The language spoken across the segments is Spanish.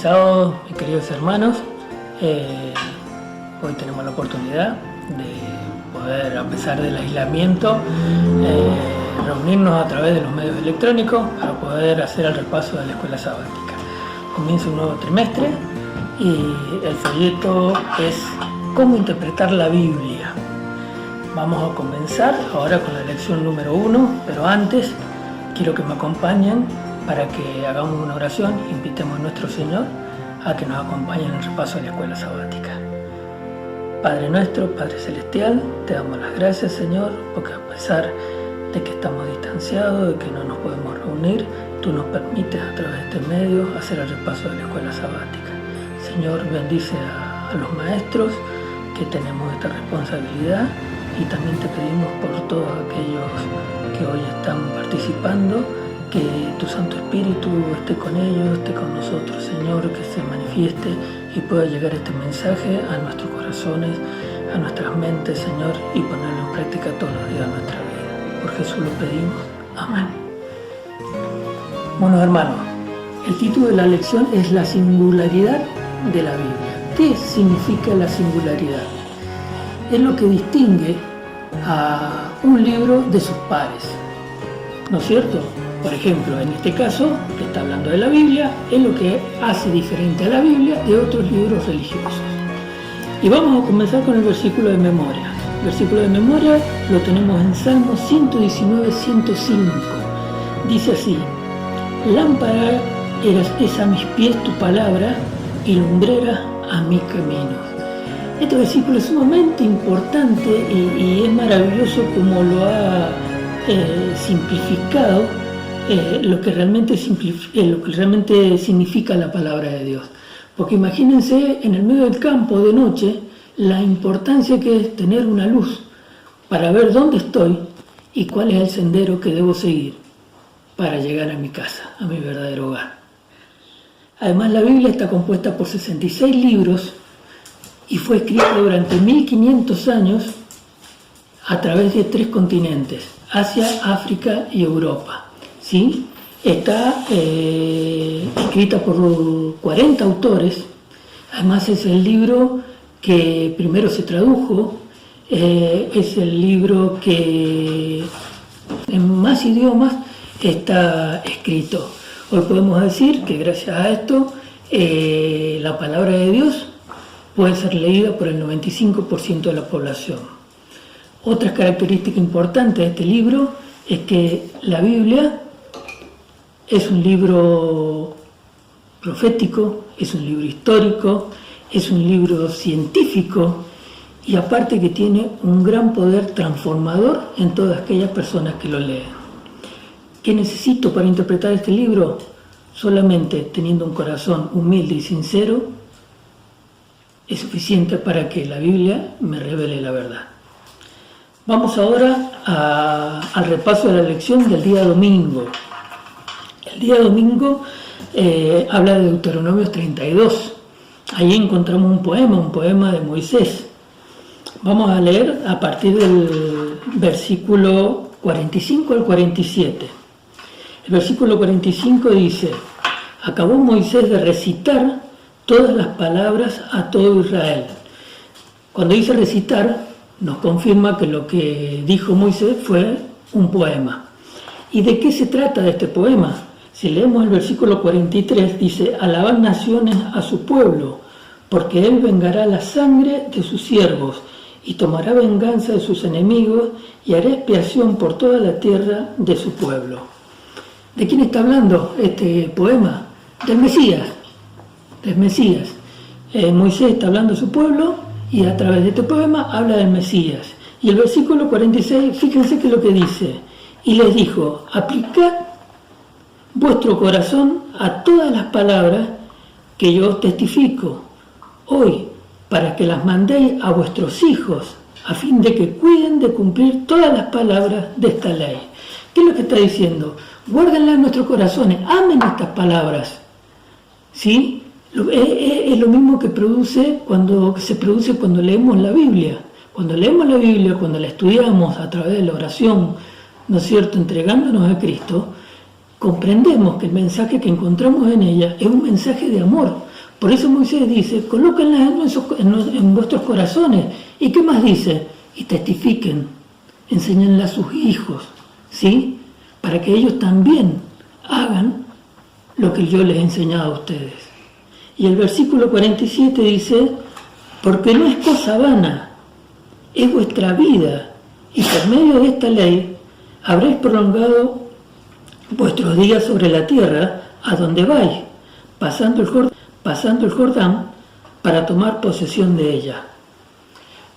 sábado, mis queridos hermanos. Hoy tenemos la oportunidad de poder, a pesar del aislamiento, reunirnos a través de los medios electrónicos para poder hacer el repaso de la escuela sabática. Comienza un nuevo trimestre y el folleto es cómo interpretar la Biblia. Vamos a comenzar ahora con la lección número 1, pero antes quiero que me acompañen para que hagamos una oración e invitemos a nuestro Señor a que nos acompañe en el repaso de la escuela sabática. Padre nuestro, Padre Celestial, te damos las gracias, Señor, porque a pesar de que estamos distanciados, de que no nos podemos reunir, tú nos permites a través de este medio hacer el repaso de la escuela sabática. Señor, bendice a los maestros que tenemos esta responsabilidad y también te pedimos por todos aquellos que hoy están participando, que tu Santo Espíritu esté con ellos, esté con nosotros, Señor, que se manifieste y pueda llegar este mensaje a nuestros corazones, a nuestras mentes, Señor, y ponerlo en práctica todos los días de nuestra vida. Por Jesús lo pedimos. Amén. Bueno, hermanos, el título de la lección es la singularidad de la Biblia. ¿Qué significa la singularidad? Es lo que distingue a un libro de sus pares, ¿no es cierto? Por ejemplo, en este caso, que está hablando de la Biblia, es lo que hace diferente a la Biblia de otros libros religiosos. Y vamos a comenzar con el versículo de memoria. El versículo de memoria lo tenemos en Salmo 119, 105. Dice así: lámpara es a mis pies tu palabra y lumbrera a mis caminos. Este versículo es sumamente importante y es maravilloso como lo ha simplificado lo que realmente significa la palabra de Dios. Porque imagínense en el medio del campo de noche la importancia que es tener una luz para ver dónde estoy y cuál es el sendero que debo seguir para llegar a mi casa, a mi verdadero hogar. Además, la Biblia está compuesta por 66 libros y fue escrita durante 1500 años a través de 3 continentes: Asia, África y Europa. ¿Sí? Está escrita por 40 autores. Además, es el libro que primero se tradujo, es el libro que en más idiomas está escrito. Hoy podemos decir que gracias a esto la palabra de Dios puede ser leída por el 95% de la población. Otra característica importante de este libro es que la Biblia es un libro profético, es un libro histórico, es un libro científico y aparte que tiene un gran poder transformador en todas aquellas personas que lo leen. ¿Qué necesito para interpretar este libro? Solamente teniendo un corazón humilde y sincero es suficiente para que la Biblia me revele la verdad. Vamos ahora al repaso de la lección del día domingo. El día domingo habla de Deuteronomio 32. Ahí encontramos un poema de Moisés. Vamos a leer a partir del versículo 45 al 47. El versículo 45 dice: acabó Moisés de recitar todas las palabras a todo Israel. Cuando dice recitar, nos confirma que lo que dijo Moisés fue un poema. ¿Y de qué se trata de este poema? Si leemos el versículo 43, dice: alabad naciones a su pueblo, porque él vengará la sangre de sus siervos y tomará venganza de sus enemigos y hará expiación por toda la tierra de su pueblo. ¿De quién está hablando este poema? Del Mesías. Moisés está hablando de su pueblo y a través de este poema habla del Mesías. Y el versículo 46, fíjense que es lo que dice: y les dijo, aplicad vuestro corazón a todas las palabras que yo os testifico hoy, para que las mandéis a vuestros hijos, a fin de que cuiden de cumplir todas las palabras de esta ley. ¿Qué es lo que está diciendo? Guárdenlas en nuestros corazones, amen estas palabras. ¿Sí? Es lo mismo que se produce cuando leemos la Biblia. Cuando leemos la Biblia, cuando la estudiamos a través de la oración, ¿no es cierto?, entregándonos a Cristo, comprendemos que el mensaje que encontramos en ella es un mensaje de amor, Por eso Moisés dice, colóquenlas en vuestros corazones. ¿Y qué más dice? Y testifiquen, enséñenlas a sus hijos, ¿sí? Para que ellos también hagan lo que yo les he enseñado a ustedes. Y el versículo 47 dice, porque no es cosa vana, es vuestra vida, y por medio de esta ley habréis prolongado vuestros días sobre la tierra a donde vais, pasando el Jordán para tomar posesión de ella.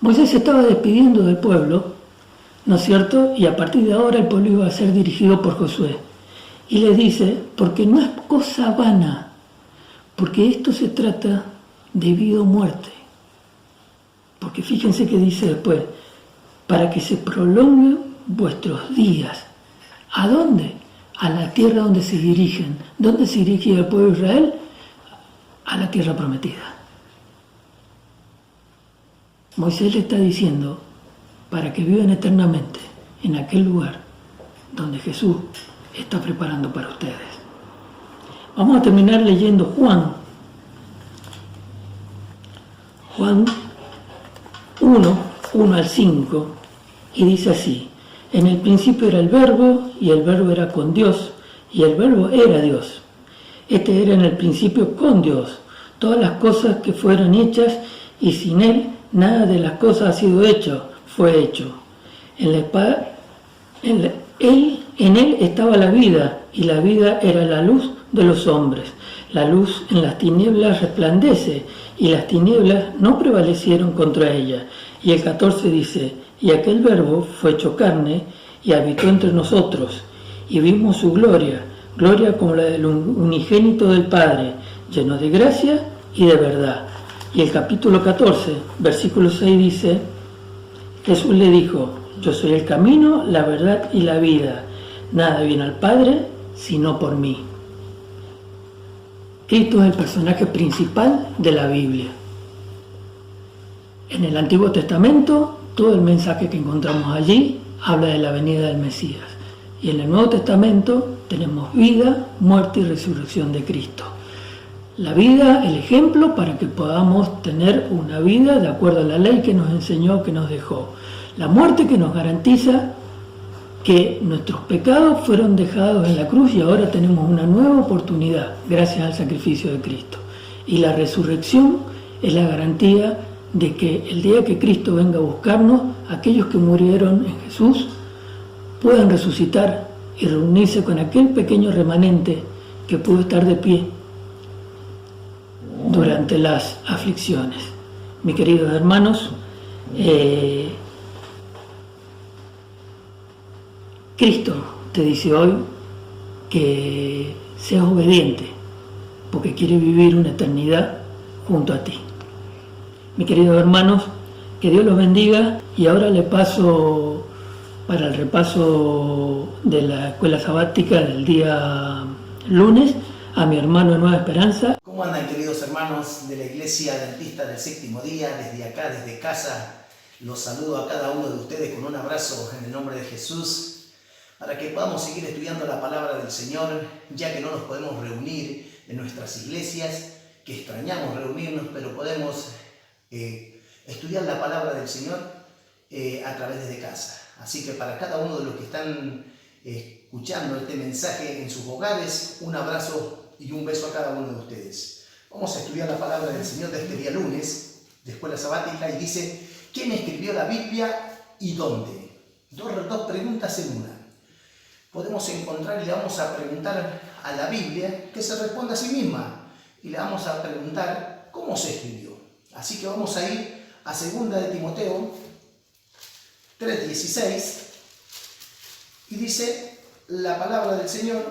Moisés se estaba despidiendo del pueblo, ¿no es cierto? Y a partir de ahora el pueblo iba a ser dirigido por Josué. Y les dice, porque no es cosa vana, porque esto se trata de vida o muerte. Porque fíjense que dice después, para que se prolonguen vuestros días. ¿A dónde? A la tierra donde se dirigen. ¿Dónde se dirigía el pueblo de Israel? A la tierra prometida. Moisés le está diciendo, para que vivan eternamente en aquel lugar donde Jesús está preparando para ustedes. Vamos a terminar leyendo Juan 1 al 5, y dice así, en el principio era el Verbo, y el Verbo era con Dios, y el Verbo era Dios. Este era en el principio con Dios. Todas las cosas que fueron hechas, y sin Él nada de las cosas ha sido hecho, fue hecho. En Él estaba la vida, y la vida era la luz de los hombres. La luz en las tinieblas resplandece, y las tinieblas no prevalecieron contra ella. Y el 14 dice, y aquel Verbo fue hecho carne, y habitó entre nosotros, y vimos su gloria, gloria como la del unigénito del Padre, lleno de gracia y de verdad. Y el capítulo 14, versículo 6 dice, Jesús le dijo, yo soy el camino, la verdad y la vida. Nada viene al Padre sino por mí. Cristo es el personaje principal de la Biblia. En el Antiguo Testamento, todo el mensaje que encontramos allí habla de la venida del Mesías. Y en el Nuevo Testamento tenemos vida, muerte y resurrección de Cristo. La vida, el ejemplo para que podamos tener una vida de acuerdo a la ley que nos enseñó, que nos dejó. La muerte que nos garantiza que nuestros pecados fueron dejados en la cruz y ahora tenemos una nueva oportunidad gracias al sacrificio de Cristo. Y la resurrección es la garantía de que el día que Cristo venga a buscarnos, aquellos que murieron en Jesús puedan resucitar y reunirse con aquel pequeño remanente que pudo estar de pie durante las aflicciones. Mis queridos hermanos, Cristo te dice hoy que seas obediente porque quiere vivir una eternidad junto a ti. Mis queridos hermanos, que Dios los bendiga, y ahora le paso para el repaso de la escuela sabática del día lunes a mi hermano de Nueva Esperanza. ¿Cómo andan, queridos hermanos de la Iglesia Adventista del Séptimo Día? Desde acá, desde casa, los saludo a cada uno de ustedes con un abrazo en el nombre de Jesús, para que podamos seguir estudiando la palabra del Señor, ya que no nos podemos reunir en nuestras iglesias, que extrañamos reunirnos, pero podemos estudiar la palabra del Señor a través de casa. Así que para cada uno de los que están escuchando este mensaje en sus hogares, un abrazo y un beso a cada uno de ustedes. Vamos a estudiar la palabra del Señor de este día lunes, de escuela sabática, y dice, ¿quién escribió la Biblia y dónde? Dos preguntas en una. Podemos encontrar y le vamos a preguntar a la Biblia que se responda a sí misma, y le vamos a preguntar cómo se escribió. Así que vamos a ir a 2 de Timoteo 3:16, y dice la palabra del Señor,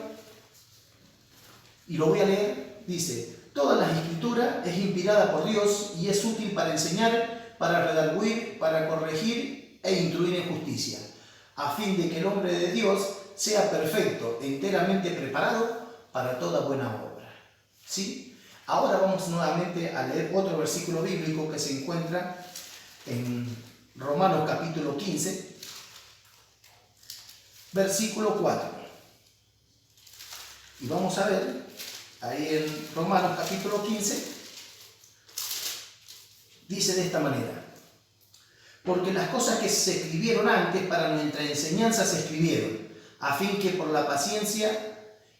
y lo voy a leer, dice, toda la escritura es inspirada por Dios y es útil para enseñar, para redarguir, para corregir e instruir en justicia, a fin de que el hombre de Dios sea perfecto, enteramente preparado para toda buena obra. ¿Sí? Ahora vamos nuevamente a leer otro versículo bíblico que se encuentra en Romanos capítulo 15, versículo 4. Y vamos a ver ahí en Romanos capítulo 15, Dice de esta manera: porque las cosas que se escribieron antes para nuestra enseñanza se escribieron, a fin que por la paciencia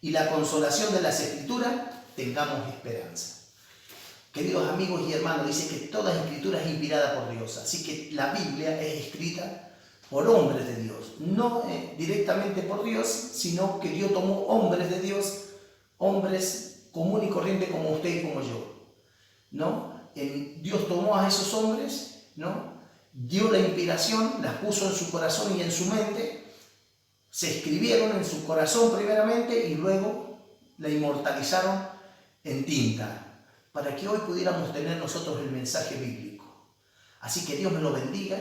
y la consolación de las Escrituras tengamos esperanza. Queridos amigos y hermanos, dice que toda escritura es inspirada por Dios, así que la Biblia es escrita por hombres de Dios, no directamente por Dios, sino que Dios tomó hombres de Dios, hombres común y corriente como usted y como yo, ¿no? Dios tomó a esos hombres, ¿no? Dio la inspiración, las puso en su corazón y en su mente, se escribieron en su corazón primeramente y luego la inmortalizaron en tinta, para que hoy pudiéramos tener nosotros el mensaje bíblico. Así que Dios me lo bendiga.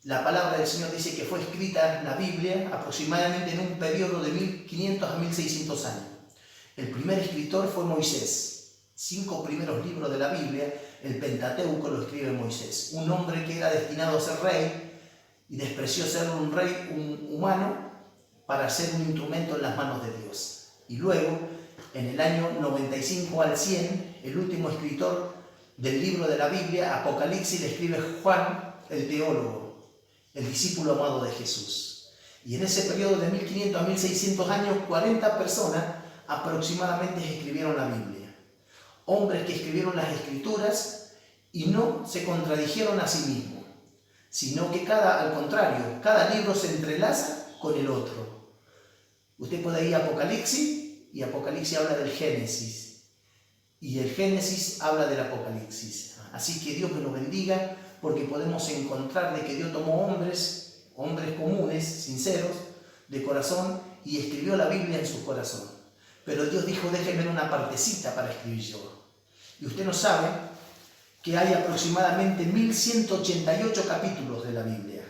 La palabra del Señor dice que fue escrita la Biblia aproximadamente en un periodo de 1500 a 1600 años. El primer escritor fue Moisés. 5 primeros libros de la Biblia, el Pentateuco, lo escribe Moisés. Un hombre que era destinado a ser rey y despreció ser un rey humano para ser un instrumento en las manos de Dios. Y luego, en el año 95 al 100, el último escritor del libro de la Biblia, Apocalipsis, le escribe Juan, el teólogo, el discípulo amado de Jesús. Y en ese periodo de 1500 a 1600 años, 40 personas aproximadamente escribieron la Biblia. Hombres que escribieron las Escrituras y no se contradijeron a sí mismos, sino que al contrario, cada libro se entrelaza con el otro. Usted puede ir a Apocalipsis y Apocalipsis habla del Génesis y el Génesis habla del Apocalipsis. Así que Dios me lo bendiga, porque podemos encontrar de que Dios tomó hombres comunes, sinceros, de corazón, y escribió la Biblia en su corazón. Pero Dios dijo: déjenme una partecita para escribir yo. Y usted no sabe que hay aproximadamente 1188 capítulos de la Biblia.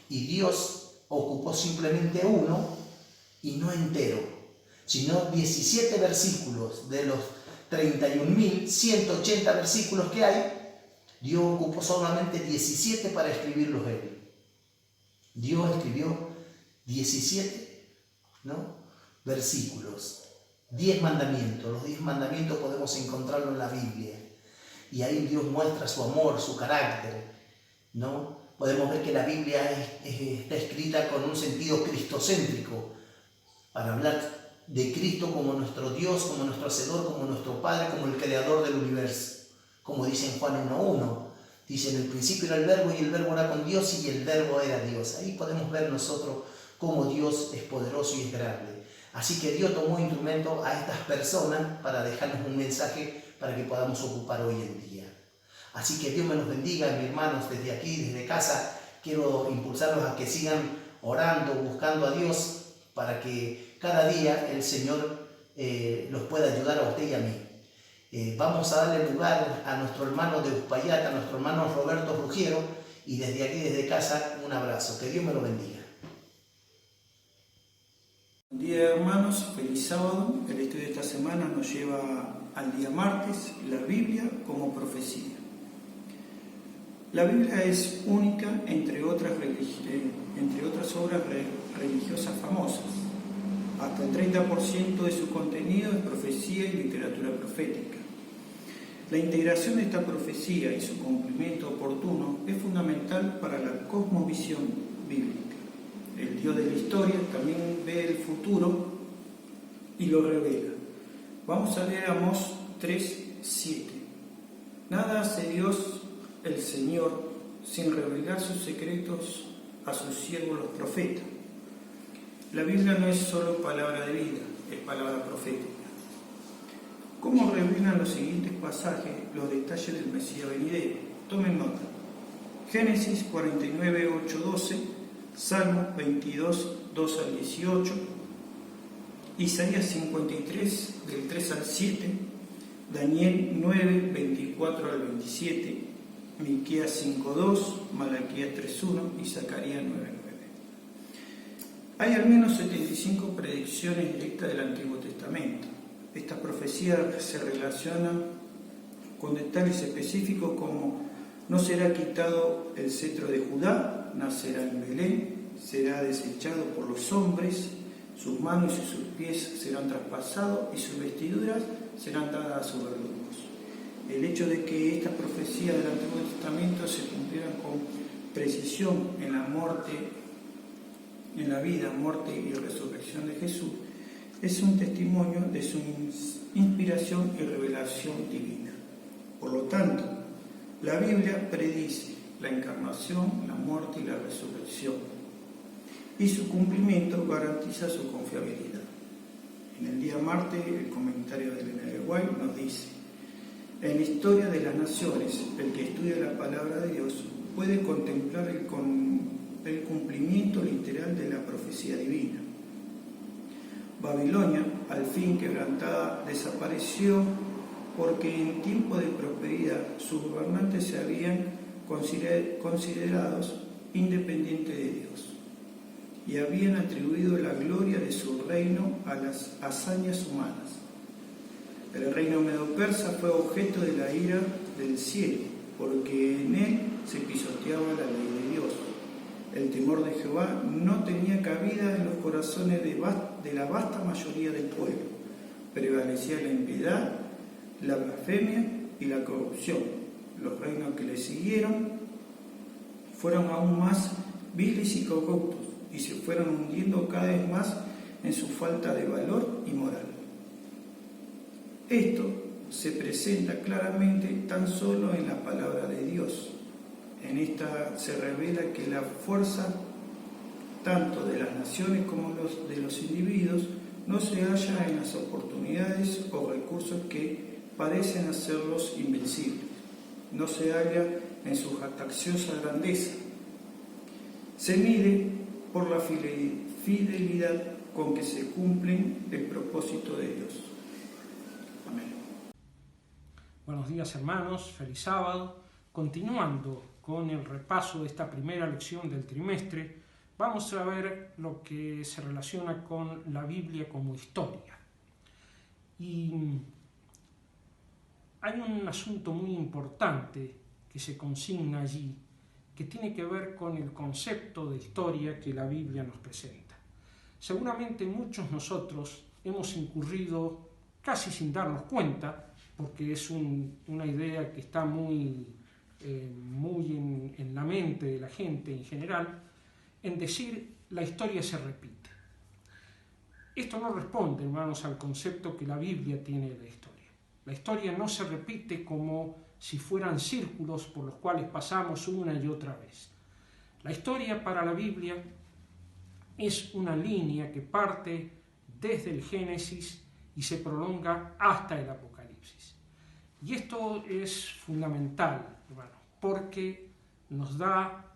Y Dios ocupó simplemente uno, y no entero, sino 17 versículos de los 31.180 versículos que hay. Dios ocupó solamente 17 para escribirlos él. Dios escribió 17, ¿no?, versículos. 10 mandamientos. Los 10 mandamientos podemos encontrarlo en la Biblia. Y ahí Dios muestra su amor, su carácter, ¿no? Podemos ver que la Biblia está escrita con un sentido cristocéntrico, para hablar de Cristo como nuestro Dios, como nuestro Hacedor, como nuestro Padre, como el Creador del universo. Como dice en Juan 1:1, dice: en el principio era el Verbo, y el Verbo era con Dios, y el Verbo era Dios. Ahí podemos ver nosotros cómo Dios es poderoso y es grande. Así que Dios tomó instrumento a estas personas para dejarnos un mensaje para que podamos ocupar hoy en día. Así que Dios me los bendiga, mis hermanos, desde aquí, desde casa. Quiero impulsarlos a que sigan orando, buscando a Dios, para que cada día el Señor los pueda ayudar a usted y a mí. Vamos a darle lugar a nuestro hermano de Uspallata, a nuestro hermano Roberto Rugiero, y desde aquí, desde casa, un abrazo. Que Dios me lo bendiga. Buen día, hermanos, feliz sábado. El estudio de esta semana nos lleva al día martes, la Biblia como profecía. La Biblia es única entre otras obras religiosas famosas. Hasta el 30% de su contenido es profecía y literatura profética. La integración de esta profecía y su cumplimiento oportuno es fundamental para la cosmovisión bíblica. El Dios de la historia también ve el futuro y lo revela. Vamos a leer Amós 3:7. Nada hace Dios, el Señor, sin revelar sus secretos a sus siervos los profetas. La Biblia no es solo palabra de vida, es palabra profética. ¿Cómo revelan los siguientes pasajes los detalles del Mesías venidero? Tomen nota. Génesis 49, 8, 12, Salmo 22, 2 al 18, Isaías 53, del 3 al 7, Daniel 9, 24 al 27, Miqueas 5, 2, Malaquías 3, 1 y Zacarías 9, 9. Hay al menos 75 predicciones directas del Antiguo Testamento. Estas profecías se relacionan con detalles específicos como: no será quitado el cetro de Judá, nacerá en Belén, será desechado por los hombres, sus manos y sus pies serán traspasados y sus vestiduras serán dadas a sus verdugos. el hecho de que estas profecías del Antiguo Testamento se cumplieran con precisión en la muerte, en la vida, muerte y resurrección de Jesús, es un testimonio de su inspiración y revelación divina. Por lo tanto, la Biblia predice la encarnación, la muerte y la resurrección, y su cumplimiento garantiza su confiabilidad. En el día martes, el comentario de Elena de White nos dice: en la historia de las naciones, el que estudia la palabra de Dios puede contemplar el cumplimiento literal de la profecía divina. Babilonia, al fin quebrantada, desapareció porque en tiempo de prosperidad sus gobernantes se habían considerados independientes de Dios y habían atribuido la gloria de su reino a las hazañas humanas. El reino medo-persa fue objeto de la ira del cielo, porque en él se pisoteaba la ley de Dios. El temor de Jehová no tenía cabida en los corazones de la vasta mayoría del pueblo. Prevalecía la impiedad, la blasfemia y la corrupción. Los reinos que le siguieron fueron aún más viles y corruptos, y se fueron hundiendo cada vez más en su falta de valor y moral. Esto se presenta claramente tan solo en la palabra de Dios. En esta se revela que la fuerza tanto de las naciones como de los individuos no se halla en las oportunidades o recursos que parecen hacerlos invencibles. No se halla en su jactanciosa grandeza. Se mide por la fidelidad con que se cumplen el propósito de Dios. Amén. Buenos días, hermanos, feliz sábado. Continuando con el repaso de esta primera lección del trimestre, vamos a ver lo que se relaciona con la Biblia como historia. Y hay un asunto muy importante que se consigna allí, que tiene que ver con el concepto de historia que la Biblia nos presenta. Seguramente muchos de nosotros hemos incurrido, casi sin darnos cuenta, porque es una idea que está muy en la mente de la gente en general, en decir la historia se repite. Esto no responde, hermanos, al concepto que la Biblia tiene de la historia. La historia no se repite como si fueran círculos por los cuales pasamos una y otra vez. La historia para la Biblia es una línea que parte desde el Génesis y se prolonga hasta el Apocalipsis. Y esto es fundamental, hermano, porque nos da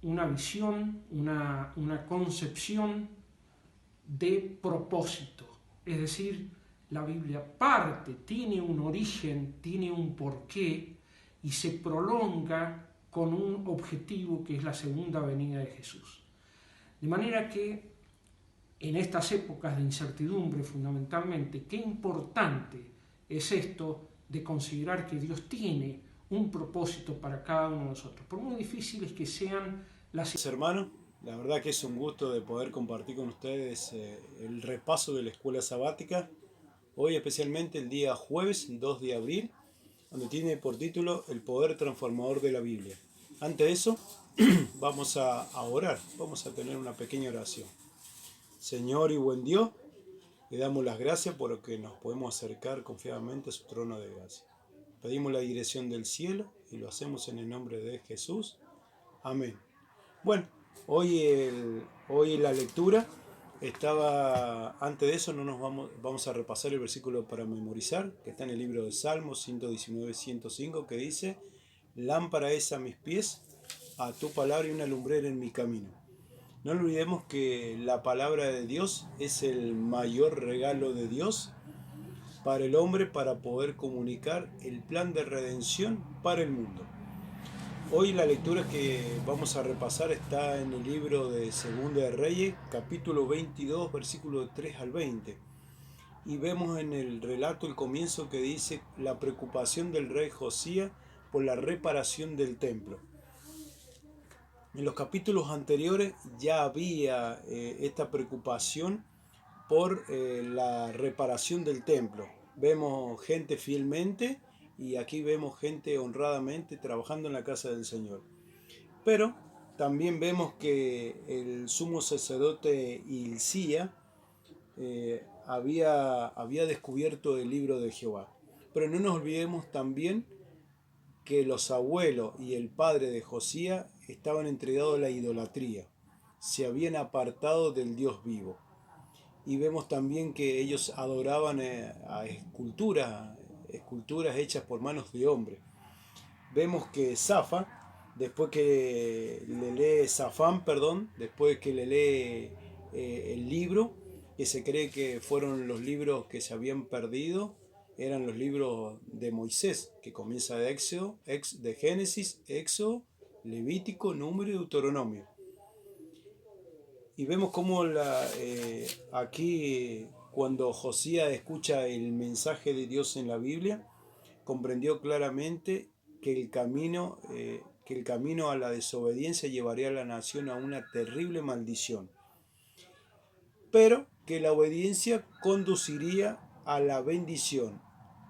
una visión, una concepción de propósito. Es decir, la Biblia parte, tiene un origen, tiene un porqué y se prolonga con un objetivo que es la segunda venida de Jesús. De manera que en estas épocas de incertidumbre fundamentalmente, qué importante es esto de considerar que Dios tiene un propósito para cada uno de nosotros, por muy difíciles que sean las... Hermanos, la verdad que es un gusto de poder compartir con ustedes el repaso de la escuela sabática, hoy especialmente el día jueves 2 de abril, donde tiene por título El poder transformador de la Biblia. Antes de eso, vamos a orar, vamos a tener una pequeña oración. Señor y buen Dios, le damos las gracias por que nos podemos acercar confiadamente a su trono de gracia. Pedimos la dirección del cielo y lo hacemos en el nombre de Jesús. Amén. Bueno, hoy la lectura estaba, antes de eso vamos a repasar el versículo para memorizar, que está en el libro de Salmos 119-105, que dice: lámpara es a mis pies, a tu palabra y una lumbrera en mi camino. No olvidemos que la palabra de Dios es el mayor regalo de Dios para el hombre para poder comunicar el plan de redención para el mundo. Hoy la lectura que vamos a repasar está en el libro de Segunda de Reyes, capítulo 22, versículos 3 al 20. Y vemos en el relato el comienzo que dice la preocupación del rey Josías por la reparación del templo. En los capítulos anteriores ya había esta preocupación por la reparación del templo. Vemos gente fielmente y aquí vemos gente honradamente trabajando en la casa del Señor. Pero también vemos que el sumo sacerdote Hilcía había descubierto el libro de Jehová. Pero no nos olvidemos también que los abuelos y el padre de Josías estaban entregados a la idolatría, se habían apartado del Dios vivo. Y vemos también que ellos adoraban a esculturas hechas por manos de hombre. Vemos que Safán, después que le lee el libro, que se cree que fueron los libros que se habían perdido, eran los libros de Moisés, que comienza de Génesis, Éxodo, Levítico, Número y Deuteronomio. Y vemos cómo aquí, cuando Josías escucha el mensaje de Dios en la Biblia, comprendió claramente que el camino a la desobediencia llevaría a la nación a una terrible maldición, pero que la obediencia conduciría a la bendición,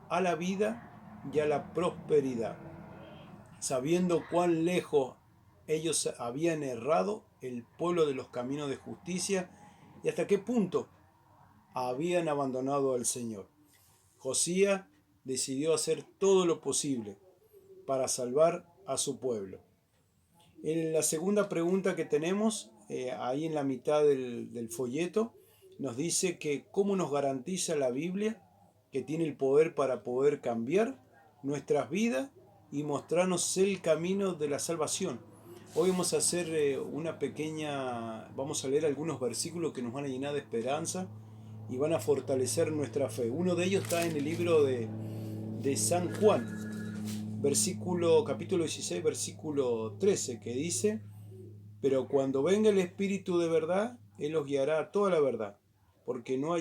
a la vida y a la prosperidad. Sabiendo cuán lejos ellos habían errado el pueblo de los caminos de justicia y hasta qué punto habían abandonado al Señor, Josías decidió hacer todo lo posible para salvar a su pueblo. En la segunda pregunta que tenemos, ahí en la mitad del folleto, nos dice que cómo nos garantiza la Biblia que tiene el poder para poder cambiar nuestras vidas y mostrarnos el camino de la salvación. Hoy vamos a hacer vamos a leer algunos versículos que nos van a llenar de esperanza y van a fortalecer nuestra fe. Uno de ellos está en el libro de San Juan, capítulo 16, versículo 13, que dice: pero cuando venga el Espíritu de verdad, Él os guiará a toda la verdad, porque no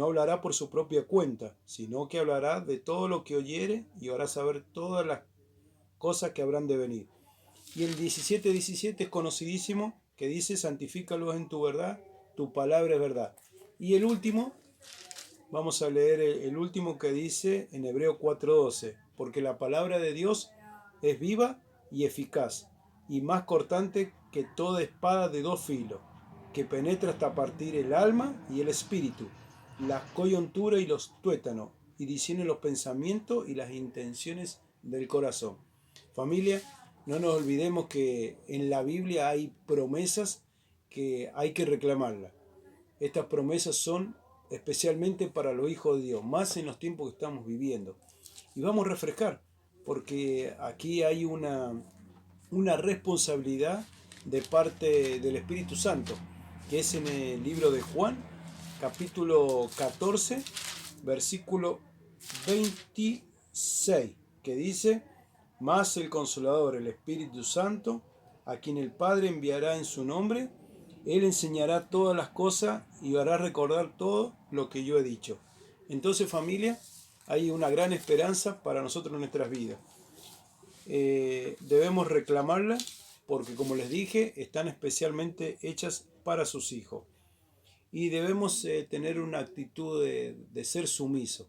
hablará por su propia cuenta, sino que hablará de todo lo que oyere y hará saber todas las cosas que habrán de venir. Y el 17:17 es conocidísimo, que dice: santifícalos en tu verdad, tu palabra es verdad. Y el último, vamos a leer el último, que dice en Hebreo 4:12, porque la palabra de Dios es viva y eficaz, y más cortante que toda espada de dos filos, que penetra hasta partir el alma y el espíritu, las coyunturas y los tuétanos, y discierne los pensamientos y las intenciones del corazón. Familia, no nos olvidemos que en la Biblia hay promesas que hay que reclamarlas. Estas promesas son especialmente para los hijos de Dios, más en los tiempos que estamos viviendo. Y vamos a refrescar, porque aquí hay una responsabilidad de parte del Espíritu Santo, que es en el libro de Juan, capítulo 14, versículo 26, que dice: mas el Consolador, el Espíritu Santo, a quien el Padre enviará en su nombre, Él enseñará todas las cosas y hará recordar todo lo que yo he dicho. Entonces, familia, hay una gran esperanza para nosotros en nuestras vidas. Debemos reclamarla porque, como les dije, están especialmente hechas para sus hijos. Y debemos tener una actitud de ser sumiso,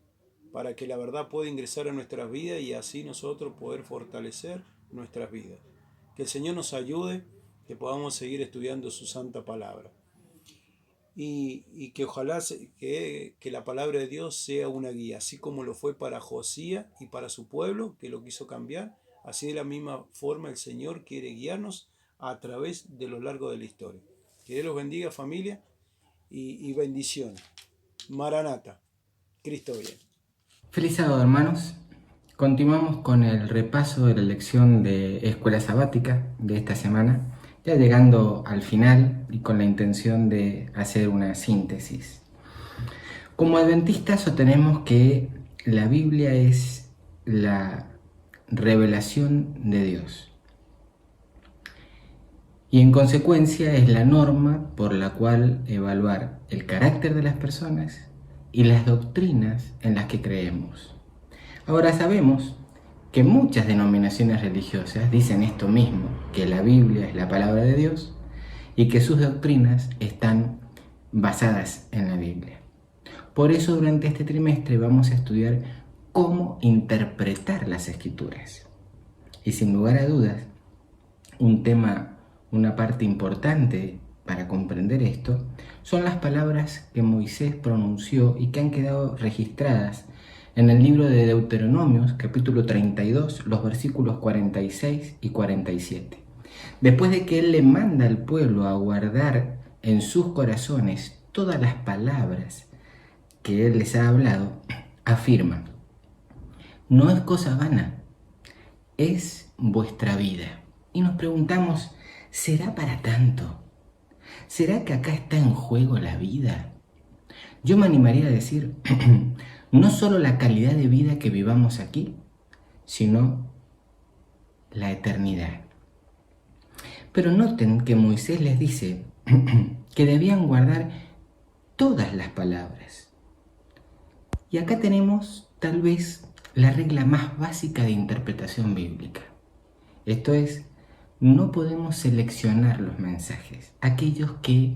para que la verdad pueda ingresar a nuestras vidas y así nosotros poder fortalecer nuestras vidas. Que el Señor nos ayude, que podamos seguir estudiando su santa palabra. Y que ojalá que la palabra de Dios sea una guía, así como lo fue para Josías y para su pueblo, que lo quiso cambiar. Así de la misma forma el Señor quiere guiarnos a través de lo largo de la historia. Que Dios los bendiga, familia, y bendiciones. Maranata, Cristo viene. Feliz sábado, hermanos. Continuamos con el repaso de la lección de Escuela Sabática de esta semana, ya llegando al final y con la intención de hacer una síntesis. Como adventistas sostenemos que la Biblia es la revelación de Dios y en consecuencia es la norma por la cual evaluar el carácter de las personas y las doctrinas en las que creemos. Ahora sabemos que muchas denominaciones religiosas dicen esto mismo, que la Biblia es la palabra de Dios y que sus doctrinas están basadas en la Biblia. Por eso durante este trimestre vamos a estudiar cómo interpretar las Escrituras. Y sin lugar a dudas, una parte importante para comprender esto, son las palabras que Moisés pronunció y que han quedado registradas en el libro de Deuteronomios, capítulo 32, los versículos 46 y 47. Después de que él le manda al pueblo a guardar en sus corazones todas las palabras que él les ha hablado, afirma: no es cosa vana, es vuestra vida. Y nos preguntamos, ¿será para tanto? ¿Será que acá está en juego la vida? Yo me animaría a decir, no solo la calidad de vida que vivamos aquí, sino la eternidad. Pero noten que Moisés les dice que debían guardar todas las palabras. Y acá tenemos tal vez la regla más básica de interpretación bíblica. Esto es, no podemos seleccionar los mensajes, aquellos que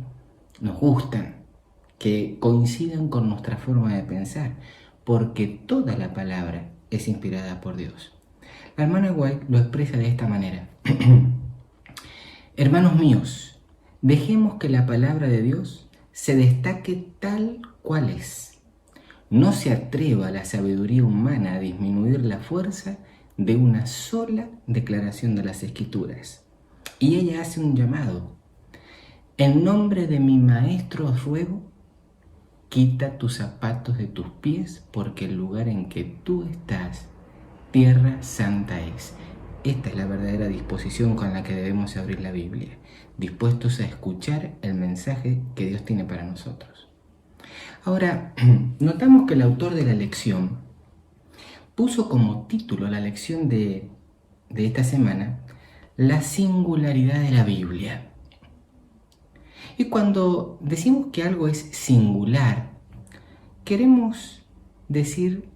nos gustan, que coinciden con nuestra forma de pensar, porque toda la palabra es inspirada por Dios. La hermana White lo expresa de esta manera. Hermanos míos, dejemos que la palabra de Dios se destaque tal cual es. No se atreva la sabiduría humana a disminuir la fuerza de una sola declaración de las Escrituras. Y ella hace un llamado. En nombre de mi maestro os ruego, quita tus zapatos de tus pies, porque el lugar en que tú estás, tierra santa es. Esta es la verdadera disposición con la que debemos abrir la Biblia, dispuestos a escuchar el mensaje que Dios tiene para nosotros. Ahora, notamos que el autor de la lección puso como título a la lección de esta semana la singularidad de la Biblia. Y cuando decimos que algo es singular, queremos decir,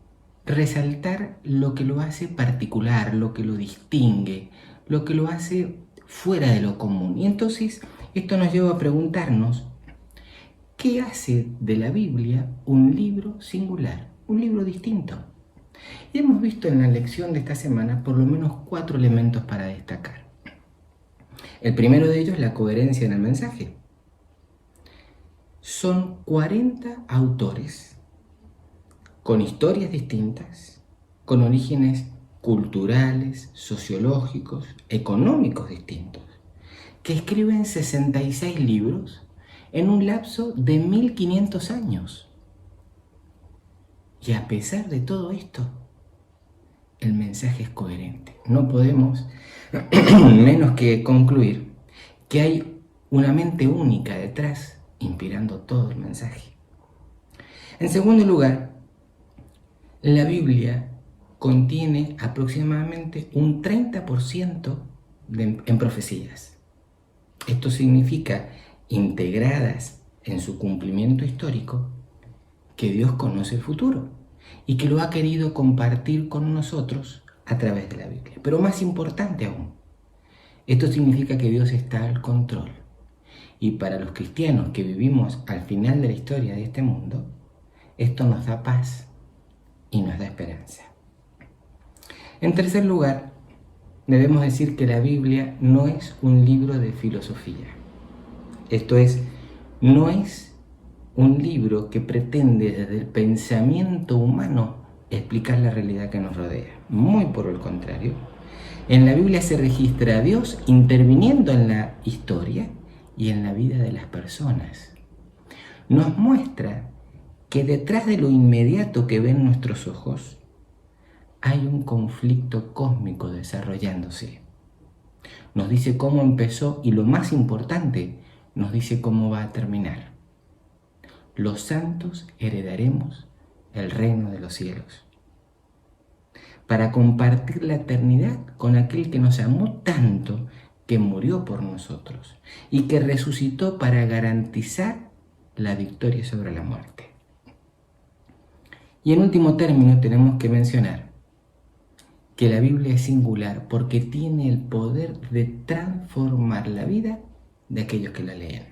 resaltar lo que lo hace particular, lo que lo distingue, lo que lo hace fuera de lo común. Y entonces esto nos lleva a preguntarnos, ¿qué hace de la Biblia un libro singular, un libro distinto? Y hemos visto en la lección de esta semana por lo menos 4 elementos para destacar. El primero de ellos es la coherencia en el mensaje. Son 40 autores con historias distintas, con orígenes culturales, sociológicos, económicos distintos, que escriben 66 libros en un lapso de 1500 años. Y a pesar de todo esto, el mensaje es coherente. No podemos menos que concluir que hay una mente única detrás, inspirando todo el mensaje. En segundo lugar, la Biblia contiene aproximadamente un 30% en profecías. Esto significa, integradas en su cumplimiento histórico, que Dios conoce el futuro y que lo ha querido compartir con nosotros a través de la Biblia. Pero más importante aún, esto significa que Dios está al control. Y para los cristianos que vivimos al final de la historia de este mundo, esto nos da paz y nos da esperanza. En tercer lugar, debemos decir que la Biblia no es un libro de filosofía. Esto es, no es un libro que pretende desde el pensamiento humano explicar la realidad que nos rodea. Muy por el contrario, en la Biblia se registra a Dios interviniendo en la historia y en la vida de las personas. Nos muestra que detrás de lo inmediato que ven nuestros ojos hay un conflicto cósmico desarrollándose. Nos dice cómo empezó y lo más importante, nos dice cómo va a terminar. Los santos heredaremos el reino de los cielos, para compartir la eternidad con aquel que nos amó tanto, que murió por nosotros y que resucitó para garantizar la victoria sobre la muerte. Y en último término tenemos que mencionar que la Biblia es singular porque tiene el poder de transformar la vida de aquellos que la leen.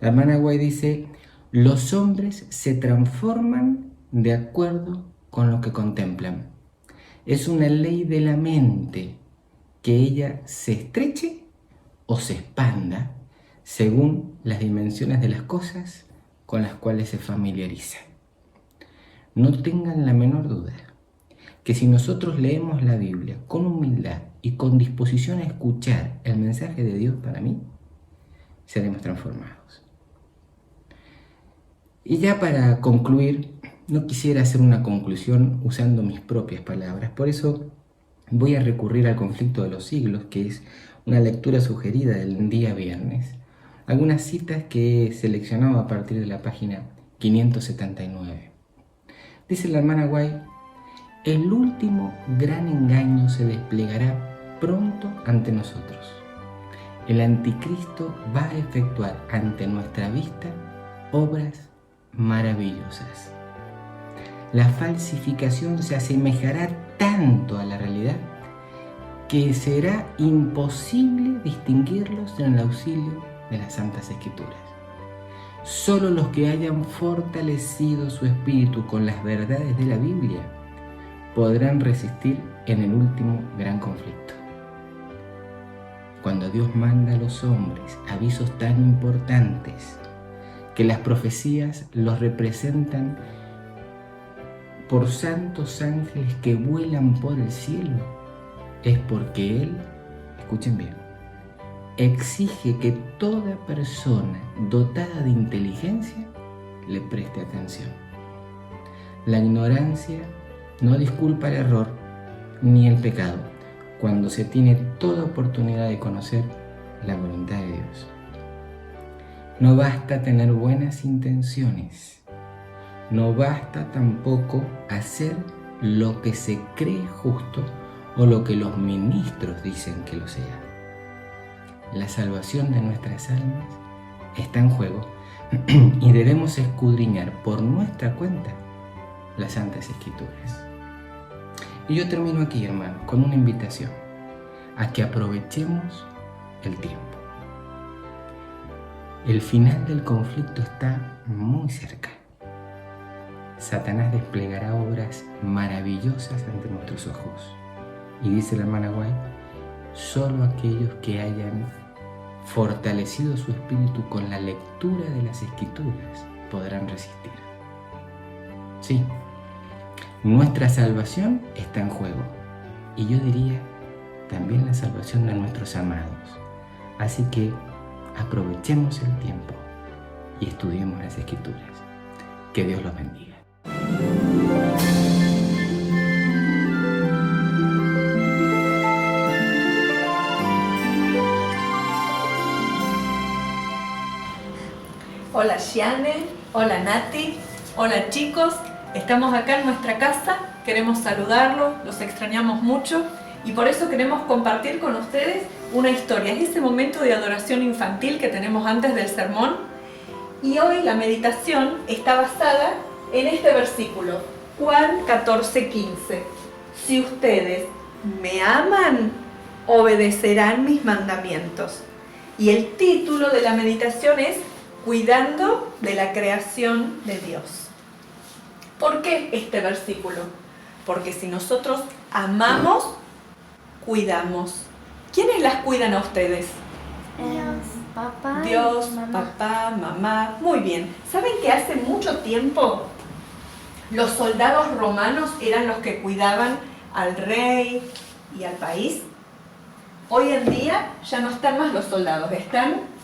La hermana White dice, los hombres se transforman de acuerdo con lo que contemplan. Es una ley de la mente que ella se estreche o se expanda según las dimensiones de las cosas con las cuales se familiariza. No tengan la menor duda que si nosotros leemos la Biblia con humildad y con disposición a escuchar el mensaje de Dios para mí, seremos transformados. Y ya para concluir, no quisiera hacer una conclusión usando mis propias palabras, por eso voy a recurrir al conflicto de los siglos, que es una lectura sugerida del día viernes, algunas citas que he seleccionado a partir de la página 579. Dice la hermana White: el último gran engaño se desplegará pronto ante nosotros. El anticristo va a efectuar ante nuestra vista obras maravillosas. La falsificación se asemejará tanto a la realidad que será imposible distinguirlos en el auxilio de las Santas Escrituras. Solo los que hayan fortalecido su espíritu con las verdades de la Biblia podrán resistir en el último gran conflicto. Cuando Dios manda a los hombres avisos tan importantes que las profecías los representan por santos ángeles que vuelan por el cielo, es porque Él, escuchen bien, exige que toda persona dotada de inteligencia le preste atención. La ignorancia no disculpa el error ni el pecado cuando se tiene toda oportunidad de conocer la voluntad de Dios. No basta tener buenas intenciones, no basta tampoco hacer lo que se cree justo o lo que los ministros dicen que lo sea. La salvación de nuestras almas está en juego y debemos escudriñar por nuestra cuenta las Santas Escrituras. Y yo termino aquí, hermano, con una invitación a que aprovechemos el tiempo. El final del conflicto está muy cerca. Satanás desplegará obras maravillosas ante nuestros ojos. Y dice la hermana White: solo aquellos que hayan fortalecido su espíritu con la lectura de las Escrituras podrán resistir. Sí, nuestra salvación está en juego, y yo diría también la salvación de nuestros amados. Así que aprovechemos el tiempo y estudiemos las Escrituras. Que Dios los bendiga. Hola Shiane, hola Nati, hola chicos, estamos acá en nuestra casa, queremos saludarlos, los extrañamos mucho y por eso queremos compartir con ustedes una historia. Es ese momento de adoración infantil que tenemos antes del sermón y hoy la meditación está basada en este versículo, Juan 14:15. Si ustedes me aman, obedecerán mis mandamientos. Y el título de la meditación es Cuidando de la creación de Dios. ¿Por qué este versículo? Porque si nosotros amamos, cuidamos. ¿Quiénes las cuidan a ustedes? Dios, papá, mamá. Muy bien. ¿Saben que hace mucho tiempo los soldados romanos eran los que cuidaban al rey y al país? Hoy en día ya no están más los soldados, están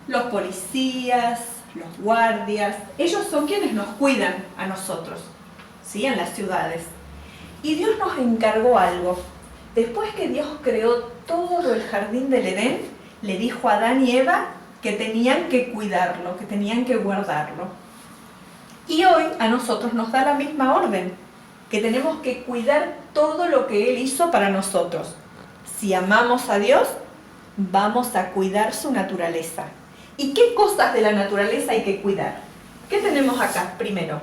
los policías, los guardias. Ellos son quienes nos cuidan a nosotros, ¿sí? En las ciudades. Y Dios nos encargó algo. Después que Dios creó todo el jardín del Edén, le dijo a Adán y Eva que tenían que cuidarlo, que tenían que guardarlo. Y hoy a nosotros nos da la misma orden, que tenemos que cuidar todo lo que Él hizo para nosotros. Si amamos a Dios, vamos a cuidar su naturaleza. ¿Y qué cosas de la naturaleza hay que cuidar? ¿Qué tenemos acá primero?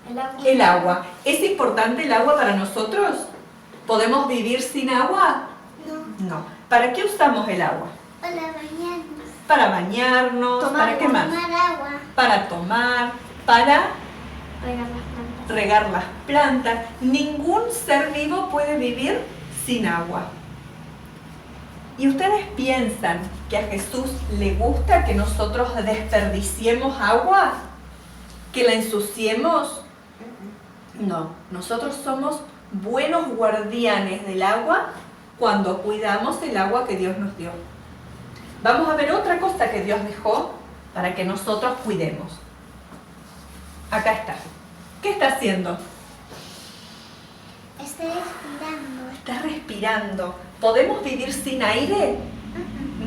El agua. El agua. ¿Es importante el agua para nosotros? ¿Podemos vivir sin agua? No. ¿Para qué usamos el agua? Para bañarnos. Para bañarnos. ¿Para qué más? Tomar agua. Para tomar. Para Para las plantas. regar las plantas. Ningún ser vivo puede vivir sin agua. ¿Y ustedes piensan que a Jesús le gusta que nosotros desperdiciemos agua? ¿Que la ensuciemos? No, nosotros somos buenos guardianes del agua cuando cuidamos el agua que Dios nos dio. Vamos a ver otra cosa que Dios dejó para que nosotros cuidemos. Acá está. ¿Qué está haciendo? Estoy respirando. Está respirando. ¿Podemos vivir sin aire?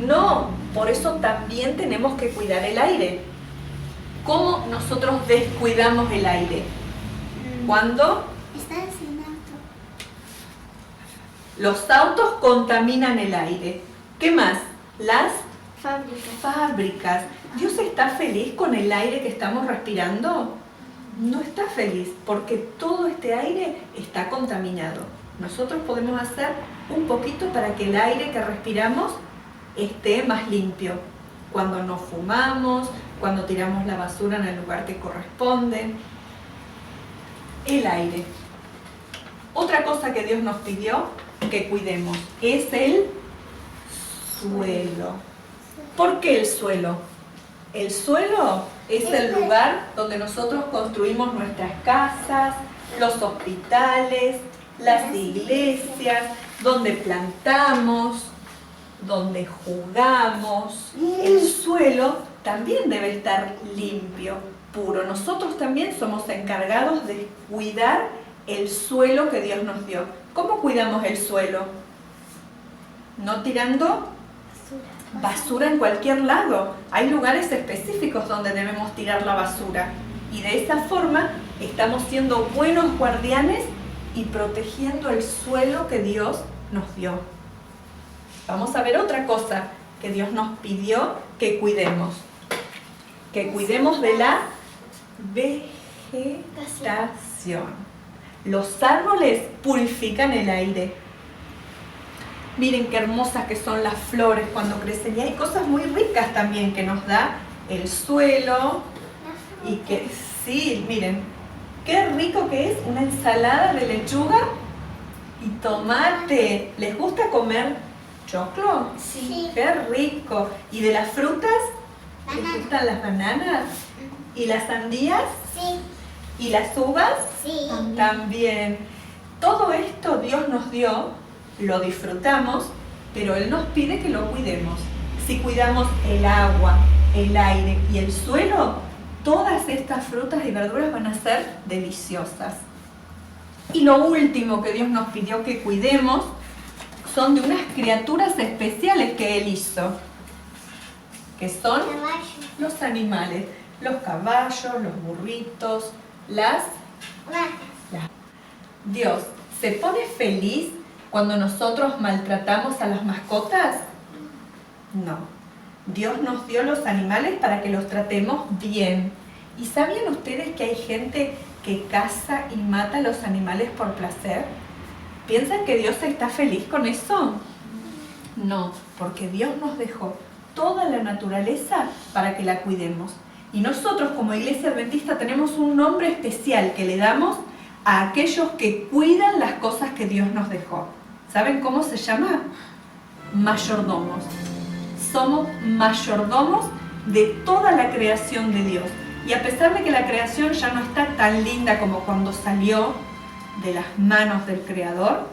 No, por eso también tenemos que cuidar el aire. ¿Cómo nosotros descuidamos el aire? ¿Cuándo? Estás sin auto. Los autos contaminan el aire. ¿Qué más? Las fábricas. ¿Dios está feliz con el aire que estamos respirando? No está feliz porque todo este aire está contaminado. Nosotros podemos hacer un poquito para que el aire que respiramos esté más limpio. Cuando no fumamos, cuando tiramos la basura en el lugar que corresponde. El aire. Otra cosa que Dios nos pidió que cuidemos es el suelo. ¿Por qué el suelo? El suelo es el lugar donde nosotros construimos nuestras casas, los hospitales, las iglesias, donde plantamos, donde jugamos. El suelo también debe estar limpio, puro. Nosotros también somos encargados de cuidar el suelo que Dios nos dio. ¿Cómo cuidamos el suelo? No tirando basura en cualquier lado. Hay lugares específicos donde debemos tirar la basura. Y de esa forma estamos siendo buenos guardianes y protegiendo el suelo que Dios nos dio. Vamos a ver otra cosa que Dios nos pidió que cuidemos. Que cuidemos de la vegetación. Los árboles purifican el aire. Miren qué hermosas que son las flores cuando crecen. Y hay cosas muy ricas también que nos da el suelo. Y que, sí, miren, qué rico que es una ensalada de lechuga y tomate. ¿Les gusta comer choclo? Sí. Qué rico. ¿Y de las frutas? ¿Les gustan las bananas? ¿Y las sandías? Sí. ¿Y las uvas? Sí. También. Todo esto Dios nos dio, lo disfrutamos, pero Él nos pide que lo cuidemos. Si cuidamos el agua, el aire y el suelo, todas estas frutas y verduras van a ser deliciosas. Y lo último que Dios nos pidió que cuidemos son de unas criaturas especiales que Él hizo, que son los animales, los caballos, los burritos, las... Dios se pone feliz cuando nosotros maltratamos a las mascotas. No. Dios nos dio los animales para que los tratemos bien. ¿Y sabían ustedes que hay gente que caza y mata a los animales por placer? ¿Piensan que Dios está feliz con eso? No, porque Dios nos dejó toda la naturaleza para que la cuidemos. Y nosotros como Iglesia Adventista tenemos un nombre especial que le damos a aquellos que cuidan las cosas que Dios nos dejó. ¿Saben cómo se llama? Mayordomos. Somos mayordomos de toda la creación de Dios. Y a pesar de que la creación ya no está tan linda como cuando salió de las manos del Creador,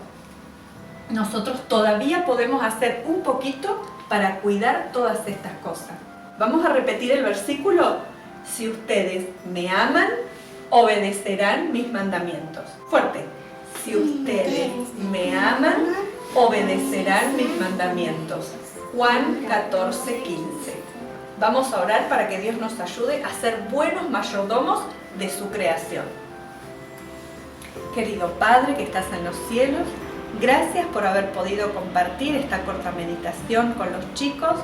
nosotros todavía podemos hacer un poquito para cuidar todas estas cosas. Vamos a repetir el versículo. Si ustedes me aman, obedecerán mis mandamientos. Fuerte. Si ustedes me aman, obedecerán mis mandamientos. Juan 14:15. Vamos a orar para que Dios nos ayude a ser buenos mayordomos de su creación. Querido Padre que estás en los cielos, gracias por haber podido compartir esta corta meditación con los chicos.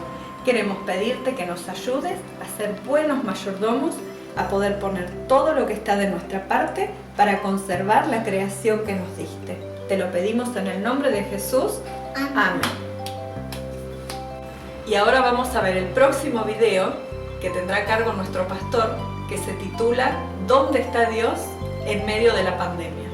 Queremos pedirte que nos ayudes a ser buenos mayordomos, a poder poner todo lo que está de nuestra parte para conservar la creación que nos diste. Te lo pedimos en el nombre de Jesús. Amén. Y ahora vamos a ver el próximo video que tendrá a cargo nuestro pastor, que se titula ¿Dónde está Dios? en medio de la pandemia.